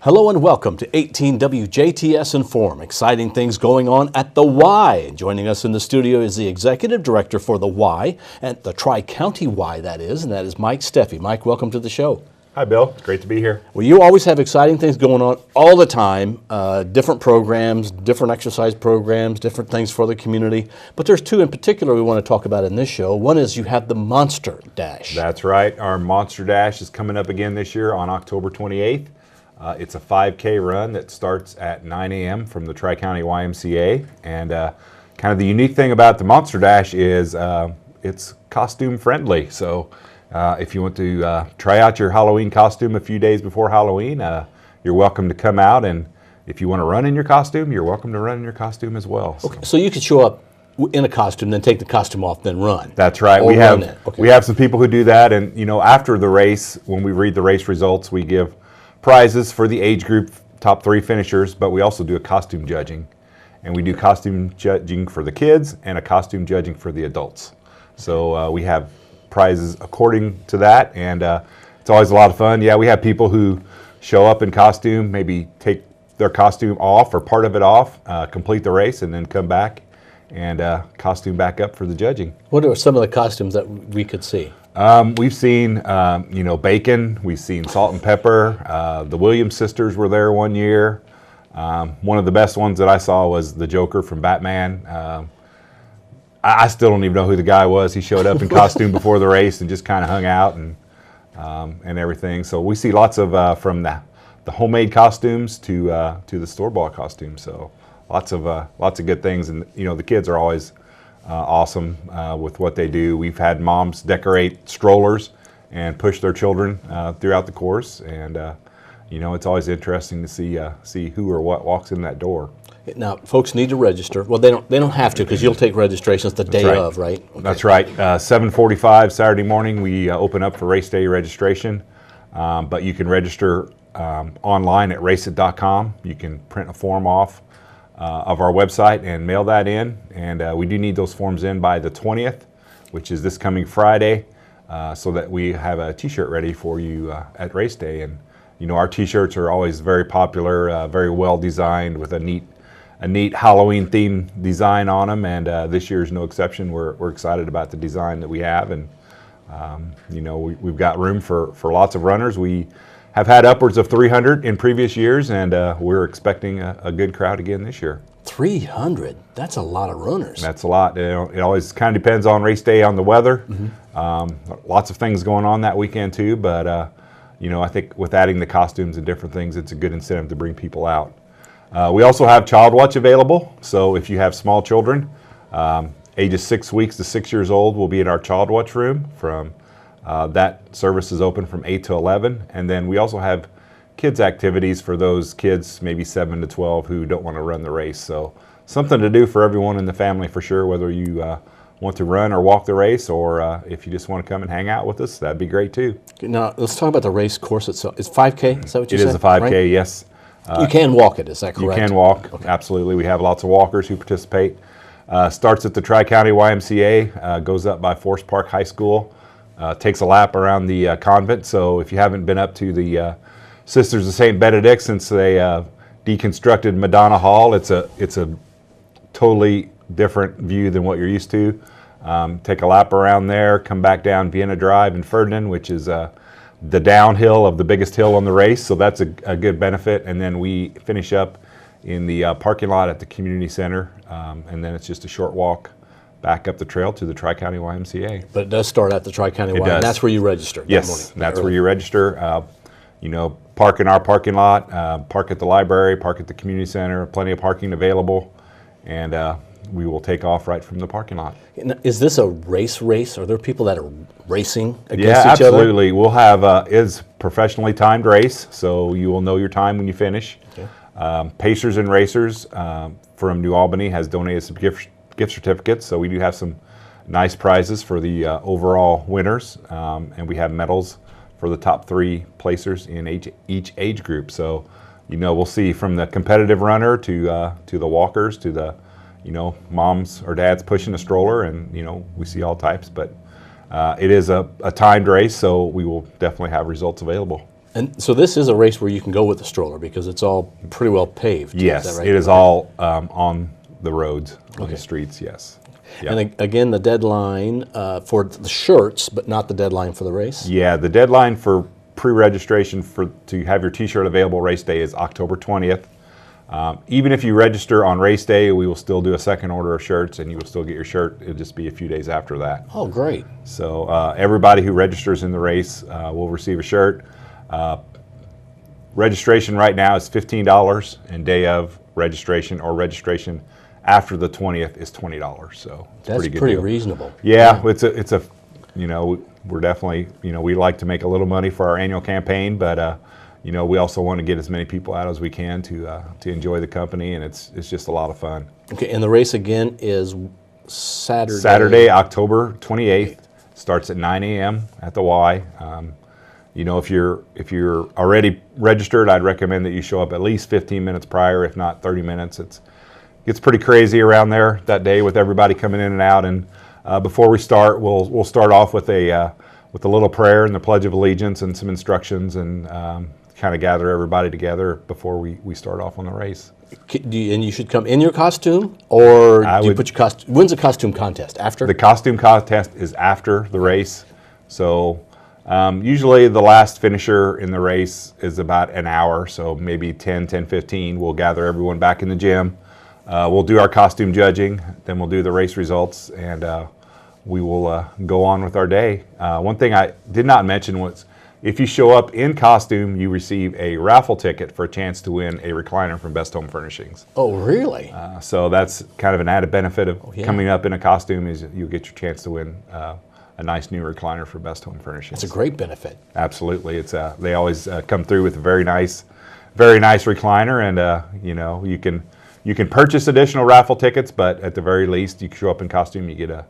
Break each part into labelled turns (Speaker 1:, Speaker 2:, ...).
Speaker 1: Hello and welcome to 18 WJTS in.form. Exciting things going on at the Y. Joining us in the studio is the Executive Director for the Y, and the Tri-County Y that is Mike Steffe. Mike, welcome to the show.
Speaker 2: Hi, Bill. It's great to be here.
Speaker 1: Well, you always have exciting things going on all the time, different programs, different exercise programs, different things for the community. But there's two in particular we want to talk about in this show. One is you have the Monster Dash.
Speaker 2: That's right. Our Monster Dash is coming up again this year on October 28th. It's a 5K run that starts at 9 a.m. from the Tri-County YMCA. And kind of the unique thing about the Monster Dash is it's costume friendly. So if you want to try out your Halloween costume a few days before Halloween, you're welcome to come out. And if you want to run in your costume, you're welcome to run in your costume as well.
Speaker 1: Okay, so you could show up in a costume, then take the costume off, then run.
Speaker 2: That's right. We have some people who do that. And, you know, after the race, when we read the race results, we give prizes for the age group top 3 finishers, but we also do a costume judging. And we do costume judging for the kids and a costume judging for the adults. So we have prizes according to that, and it's always a lot of fun. Yeah, we have people who show up in costume, maybe take their costume off or part of it off, complete the race, and then come back and costume back up for the judging.
Speaker 1: What are some of the costumes that we could see?
Speaker 2: We've seen, Bacon. We've seen Salt and Pepper. The Williams sisters were there one year. One of the best ones that I saw was the Joker from Batman. I still don't even know who the guy was. He showed up in costume before the race and just kind of hung out and everything. So we see lots of from the homemade costumes to the store-bought costumes. So lots of good things, and the kids are always awesome with what they do. We've had moms decorate strollers and push their children throughout the course, and it's always interesting to see who or what walks in that door.
Speaker 1: Now, folks need to register. Well, they don't have to, because you'll take registrations the day of, right? Okay.
Speaker 2: That's right. 7:45 Saturday morning, we open up for race day registration, but you can register online at raceit.com. You can print a form off of our website and mail that in, and we do need those forms in by the 20th, which is this coming Friday, so that we have a t-shirt ready for you at race day. And our t-shirts are always very popular, very well designed with a neat Halloween themed design on them, and this year is no exception. We're excited about the design that we have, and we've got room for lots of runners. We have had upwards of 300 in previous years, and we're expecting a good crowd again this year.
Speaker 1: 300? That's a lot of runners.
Speaker 2: That's a lot. It always kind of depends on race day, on the weather. Mm-hmm. Lots of things going on that weekend too, but I think with adding the costumes and different things, it's a good incentive to bring people out. We also have Child Watch available, so if you have small children, ages 6 weeks to 6 years old, will be in our Child Watch room. That service is open from 8 to 11, and then we also have kids activities for those kids, maybe 7 to 12, who don't want to run the race. So something to do for everyone in the family for sure, whether you want to run or walk the race, or if you just want to come and hang out with us, that'd be great too.
Speaker 1: Now, let's talk about the race course itself. It's 5K, is that what you said?
Speaker 2: It is a 5K, right? Yes.
Speaker 1: You can walk it, is that correct?
Speaker 2: You can walk, okay. Absolutely. We have lots of walkers who participate. Starts at the Tri-County YMCA, goes up by Forest Park High School, takes a lap around the convent. So if you haven't been up to the Sisters of St. Benedict since they deconstructed Madonna Hall, it's a totally different view than what you're used to. Take a lap around there, come back down Vienna Drive in Ferdinand, which is the downhill of the biggest hill on the race, so that's a good benefit. And then we finish up in the parking lot at the community center, and then it's just a short walk back up the trail to the Tri-County YMCA.
Speaker 1: But it does start at the Tri-County YMCA, and that's where you register.
Speaker 2: Yes, that's where you register. Park in our parking lot, park at the library, park at the community center, plenty of parking available, and we will take off right from the parking lot.
Speaker 1: Is this a race? Are there people that are racing against each
Speaker 2: other? Yeah, absolutely.
Speaker 1: Other?
Speaker 2: We'll have is professionally timed race, so you will know your time when you finish. Okay. Pacers and Racers from New Albany has donated some gift certificates, so we do have some nice prizes for the overall winners, and we have medals for the top 3 placers in each age group. So, we'll see from the competitive runner to the walkers to the moms or dads pushing a stroller, and we see all types, but it is a timed race, so we will definitely have results available.
Speaker 1: And so this is a race where you can go with the stroller because it's all pretty well paved.
Speaker 2: Yes,
Speaker 1: is that right?
Speaker 2: it is all on the roads, on the streets, yes. Yep.
Speaker 1: And again, the deadline for the shirts, but not the deadline for the race?
Speaker 2: Yeah, the deadline for pre-registration to have your t-shirt available race day is October 20th. Even if you register on race day, we will still do a second order of shirts and you will still get your shirt. It'll just be a few days after that.
Speaker 1: Oh, great.
Speaker 2: So everybody who registers in the race will receive a shirt. Registration right now is $15, and day of registration or registration after the 20th is $20. So it's
Speaker 1: That's
Speaker 2: pretty good
Speaker 1: pretty
Speaker 2: deal.
Speaker 1: reasonable.
Speaker 2: Yeah, it's a we're definitely, we like to make a little money for our annual campaign, but we also want to get as many people out as we can to enjoy the company, and it's just a lot of fun.
Speaker 1: Okay, and the race again is Saturday.
Speaker 2: Saturday, October 28th, starts at 9 a.m. at the Y. If you're already registered, I'd recommend that you show up at least 15 minutes prior, if not 30 minutes. It gets pretty crazy around there that day with everybody coming in and out. And before we start, we'll start off with a little prayer and the Pledge of Allegiance and some instructions, and kind of gather everybody together before we start off on the race.
Speaker 1: And you should come in your costume, or do you put your costume? When's the costume contest? After?
Speaker 2: The costume contest is after the race. So usually the last finisher in the race is about an hour, so maybe 10:15. We'll gather everyone back in the gym. We'll do our costume judging, then we'll do the race results, and we will go on with our day. One thing I did not mention was, if you show up in costume, you receive a raffle ticket for a chance to win a recliner from Best Home Furnishings.
Speaker 1: Oh, really?
Speaker 2: So that's kind of an added benefit of coming up in a costume, is you'll get your chance to win a nice new recliner for Best Home Furnishings.
Speaker 1: It's a great benefit.
Speaker 2: Absolutely. It's they always come through with a very nice recliner, and you can purchase additional raffle tickets, but at the very least, you can show up in costume, you get a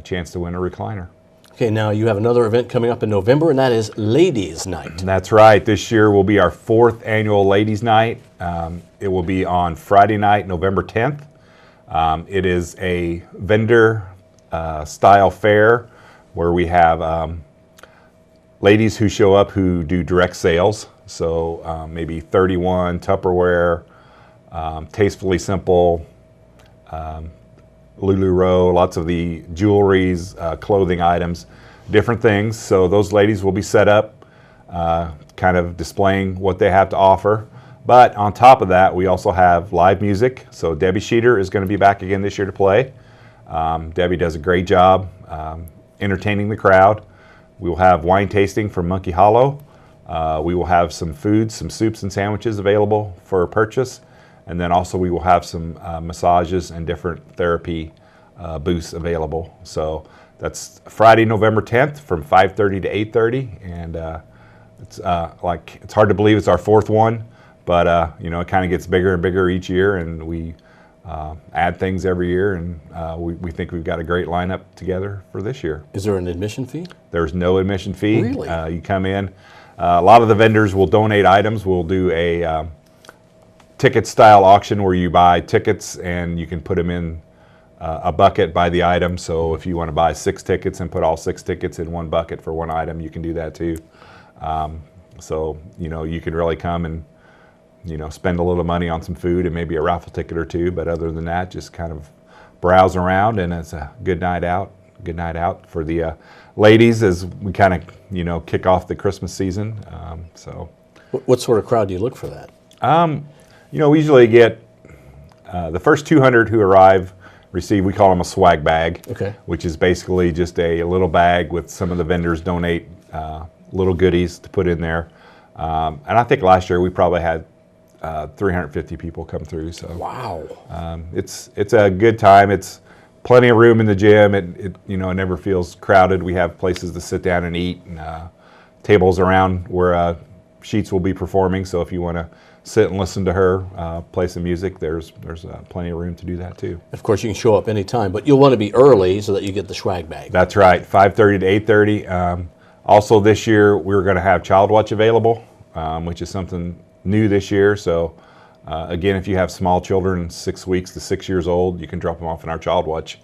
Speaker 2: chance to win a recliner.
Speaker 1: Okay, now you have another event coming up in November, and that is Ladies' Night.
Speaker 2: That's right. This year will be our 4th annual Ladies' Night. It will be on Friday night, November 10th. It is a vendor style fair where we have ladies who show up who do direct sales. So maybe 31 Tupperware, Tastefully Simple, LuLaRoe, lots of the jewelries, clothing items, different things. So those ladies will be set up, kind of displaying what they have to offer. But on top of that, we also have live music. So Debbie Sheeter is going to be back again this year to play. Debbie does a great job entertaining the crowd. We will have wine tasting from Monkey Hollow. We will have some foods, some soups and sandwiches available for purchase. And then also we will have some massages and different therapy booths available. So that's Friday, November 10th from 5:30 to 8:30. And it's hard to believe it's our 4th one, but it kind of gets bigger and bigger each year, and we add things every year, and we think we've got a great lineup together for this year.
Speaker 1: Is there an admission fee?
Speaker 2: There's no admission fee.
Speaker 1: Really?
Speaker 2: You come in. A lot of the vendors will donate items. We'll do a ticket style auction where you buy tickets and you can put them in a bucket by the item. So if you want to buy 6 tickets and put all 6 tickets in one bucket for one item, you can do that too. So you can really come and spend a little money on some food and maybe a raffle ticket or two, but other than that, just kind of browse around, and it's a good night out. Good night out for the ladies as we kind of kick off the Christmas season.
Speaker 1: What sort of crowd do you look for that?
Speaker 2: We usually get the first 200 who arrive receive, we call them a swag bag,
Speaker 1: okay,
Speaker 2: which is basically just a little bag with some of the vendors donate little goodies to put in there. And I think last year we probably had 350 people come through. So
Speaker 1: wow,
Speaker 2: it's a good time. It's plenty of room in the gym. It never feels crowded. We have places to sit down and eat, and tables around where Sheets will be performing. So if you want to sit and listen to her play some music, there's plenty of room to do that too.
Speaker 1: Of course, you can show up anytime, but you'll want to be early so that you get the swag bag.
Speaker 2: That's right, 5:30 to 8:30. Also this year, we're going to have Child Watch available, which is something new this year. So again, if you have small children, 6 weeks to 6 years old, you can drop them off in our Child Watch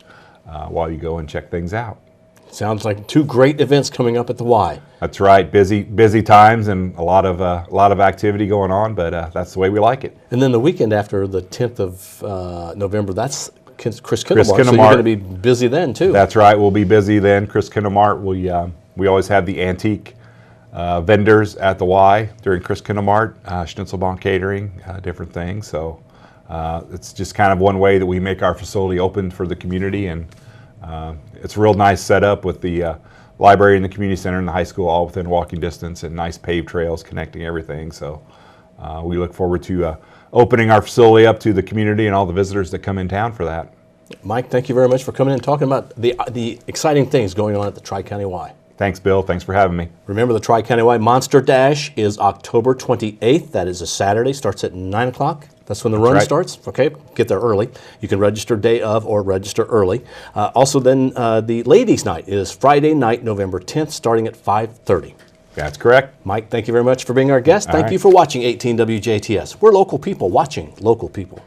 Speaker 2: while you go and check things out.
Speaker 1: Sounds like two great events coming up at the Y.
Speaker 2: That's right. Busy times and a lot of activity going on, but that's the way we like it.
Speaker 1: And then the weekend after the 10th of November, that's Chris Kinnemart. So
Speaker 2: Kinnemart.
Speaker 1: you're going to be busy then too.
Speaker 2: That's right. We'll be busy then. Chris Kinnemart. We always have the antique vendors at the Y during Chris Kinnemart, Schnitzelbank catering, different things. So it's just kind of one way that we make our facility open for the community, and it's a real nice setup with the library and the community center and the high school all within walking distance, and nice paved trails connecting everything. So we look forward to opening our facility up to the community and all the visitors that come in town for that.
Speaker 1: Mike, thank you very much for coming in and talking about the exciting things going on at the Tri-County Y.
Speaker 2: Thanks, Bill. Thanks for having me.
Speaker 1: Remember, the Tri-County Y Monster Dash is October 28th. That is a Saturday. Starts at 9 o'clock. That's when the run starts. Okay, get there early. You can register day of or register early. Also, then the Ladies' Night is Friday night, November 10th, starting at 5:30.
Speaker 2: That's correct.
Speaker 1: Mike, thank you very much for being our guest. Thank you for watching 18 WJTS. We're local people watching local people.